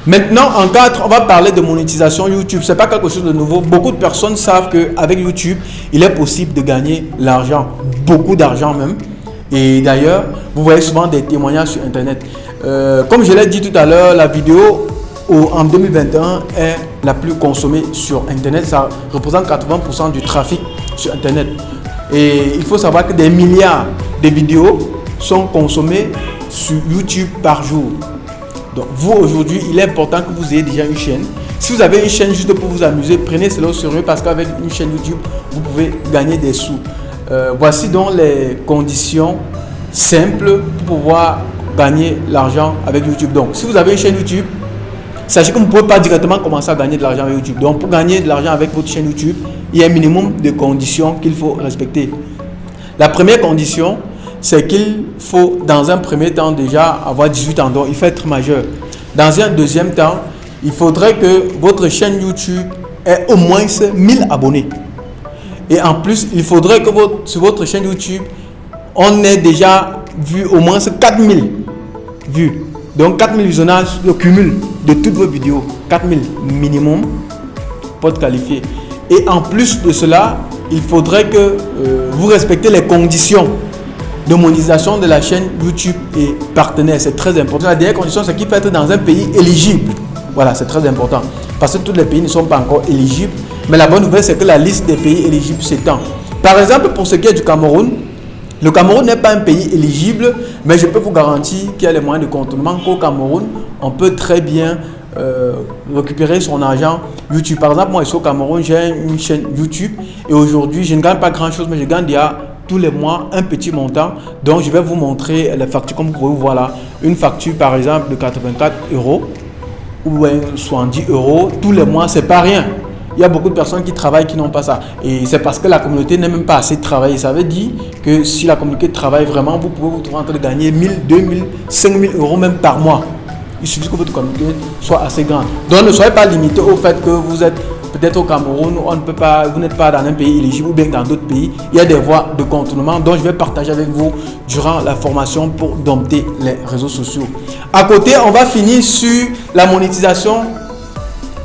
Maintenant, en 4, on va parler de monétisation YouTube. Ce n'est pas quelque chose de nouveau. Beaucoup de personnes savent qu'avec YouTube, il est possible de gagner l'argent, beaucoup d'argent même. Et d'ailleurs, vous voyez souvent des témoignages sur Internet. Comme je l'ai dit tout à l'heure, la vidéo en 2021 est la plus consommée sur Internet. Ça représente 80% du trafic sur Internet. Et il faut savoir que des milliards de vidéos sont consommées sur YouTube par jour. Donc vous aujourd'hui, il est important que vous ayez déjà une chaîne. Si vous avez une chaîne juste pour vous amuser, prenez cela au sérieux parce qu'avec une chaîne YouTube, vous pouvez gagner des sous. Voici donc les conditions simples pour pouvoir gagner l'argent avec YouTube. Donc si vous avez une chaîne YouTube, sachez que vous ne pouvez pas directement commencer à gagner de l'argent avec YouTube. Donc pour gagner de l'argent avec votre chaîne YouTube, il y a un minimum de conditions qu'il faut respecter. La première condition, c'est qu'il faut dans un premier temps déjà avoir 18 ans, donc il faut être majeur. Dans un deuxième temps, il faudrait que votre chaîne YouTube ait au moins 1000 abonnés. Et en plus, il faudrait que sur votre chaîne YouTube, on ait déjà vu au moins 4000 vues. Donc 4000 visionnages, le cumul de toutes vos vidéos, 4000 minimum pour être qualifié. Et en plus de cela, il faudrait que vous respectez les conditions de monétisation de la chaîne YouTube et partenaire. C'est très important. La dernière condition, c'est qu'il faut être dans un pays éligible. Voilà, c'est très important. Parce que tous les pays ne sont pas encore éligibles. Mais la bonne nouvelle, c'est que la liste des pays éligibles s'étend. Par exemple, pour ce qui est du Cameroun, le Cameroun n'est pas un pays éligible, mais je peux vous garantir qu'il y a les moyens de contournement qu'au Cameroun, on peut très bien récupérer son argent YouTube. Par exemple, moi ici au Cameroun, j'ai une chaîne YouTube et aujourd'hui, je ne gagne pas grand chose, mais je gagne déjà tous les mois un petit montant. Donc, je vais vous montrer les factures comme vous pouvez voir là. Une facture par exemple de 84 € ou 70 € tous les mois, c'est pas rien. Il y a beaucoup de personnes qui travaillent qui n'ont pas ça. Et c'est parce que la communauté n'est même pas assez de travailler. Ça veut dire que si la communauté travaille vraiment, vous pouvez vous trouver en train de gagner 1000, 2000, 5000 € même par mois. Il suffit que votre communauté soit assez grande. Donc ne soyez pas limité au fait que vous êtes peut-être au Cameroun, vous n'êtes pas dans un pays éligible ou bien dans d'autres pays. Il y a des voies de contournement dont je vais partager avec vous durant la formation pour dompter les réseaux sociaux. À côté, on va finir sur la monétisation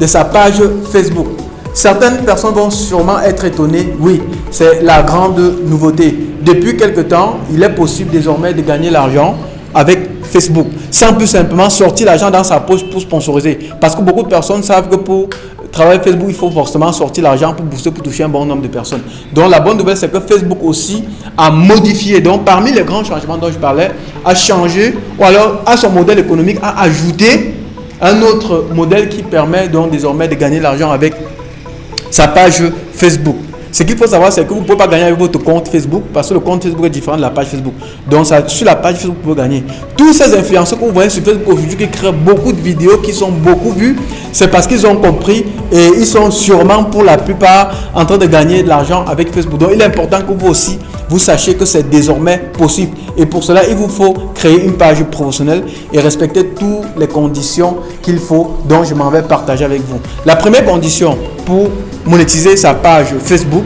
de sa page Facebook. Certaines personnes vont sûrement être étonnées. Oui, c'est la grande nouveauté. Depuis quelque temps, il est possible désormais de gagner l'argent avec Facebook, sans plus simplement sortir l'argent dans sa poche pour sponsoriser. Parce que beaucoup de personnes savent que pour travailler Facebook, il faut forcément sortir l'argent pour booster, pour toucher un bon nombre de personnes. Donc la bonne nouvelle, c'est que Facebook aussi a modifié. Donc parmi les grands changements dont je parlais, a changé, ou alors à son modèle économique, a ajouté un autre modèle qui permet donc désormais de gagner l'argent avec sa page Facebook. Ce qu'il faut savoir, c'est que vous ne pouvez pas gagner avec votre compte Facebook parce que le compte Facebook est différent de la page Facebook. Donc, sur la page Facebook, vous pouvez gagner. Tous ces influenceurs que vous voyez sur Facebook aujourd'hui qui créent beaucoup de vidéos qui sont beaucoup vues, c'est parce qu'ils ont compris et ils sont sûrement pour la plupart en train de gagner de l'argent avec Facebook. Donc, il est important que vous aussi, vous sachiez que c'est désormais possible. Et pour cela, il vous faut créer une page professionnelle et respecter toutes les conditions qu'il faut, dont je m'en vais partager avec vous. La première condition pour monétiser sa page Facebook,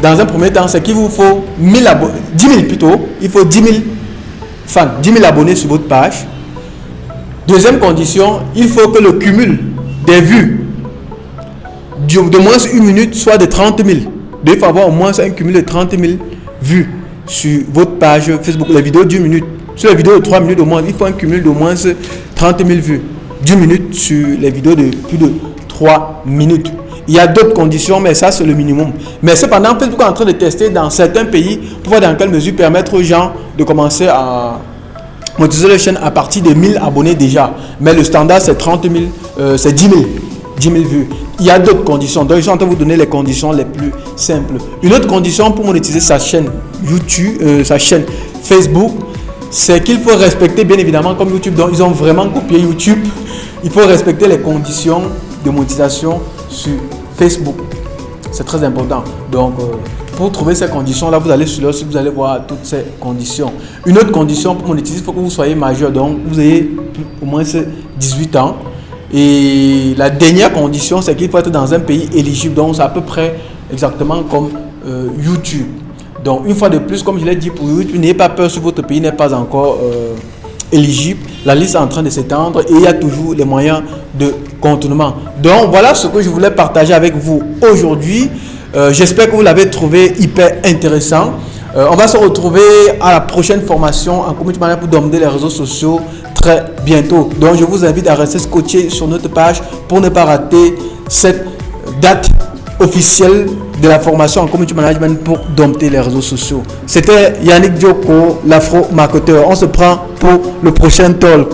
dans un premier temps, c'est qu'il vous faut 10 000 plutôt. Il faut 10 000 fans, 10 000 abonnés sur votre page. Deuxième condition, il faut que le cumul des vues de moins une minute soit de 30 000. Il faut avoir au moins un cumul de 30 000 vues sur votre page Facebook. Les vidéos d'une minute, sur les vidéos de 3 minutes au moins, il faut un cumul d'au moins 30 000 vues d'une minute sur les vidéos de plus de 3 minutes. Il y a d'autres conditions, mais ça, c'est le minimum. Mais cependant, Facebook est en train de tester dans certains pays pour voir dans quelle mesure permettre aux gens de commencer à monétiser leur chaîne à partir de 1000 abonnés déjà. Mais le standard, c'est 30 000, c'est 10 000 vues. Il y a d'autres conditions. Donc, je suis en train de vous donner les conditions les plus simples. Une autre condition pour monétiser sa chaîne YouTube, sa chaîne Facebook, c'est qu'il faut respecter, bien évidemment, comme YouTube. Donc, ils ont vraiment copié YouTube. Il faut respecter les conditions de monétisation sur Facebook. C'est très important. Donc, pour trouver ces conditions-là, vous allez sur le site, vous allez voir toutes ces conditions. Une autre condition pour monétiser, il faut que vous soyez majeur. Donc, vous ayez au moins 18 ans. Et la dernière condition, c'est qu'il faut être dans un pays éligible. Donc, c'est à peu près exactement comme YouTube. Donc, une fois de plus, comme je l'ai dit pour YouTube, n'ayez pas peur si votre pays n'est pas encore éligible. La liste est en train de s'étendre et il y a toujours les moyens de contournement. Donc voilà ce que je voulais partager avec vous aujourd'hui. J'espère que vous l'avez trouvé hyper intéressant. On va se retrouver à la prochaine formation en community manager pour dominer les réseaux sociaux très bientôt. Donc je vous invite à rester scotché sur notre page pour ne pas rater cette date officielle de la formation en community management pour dompter les réseaux sociaux. C'était Yannick Dioko, l'afro marketeur. On se prend pour le prochain talk.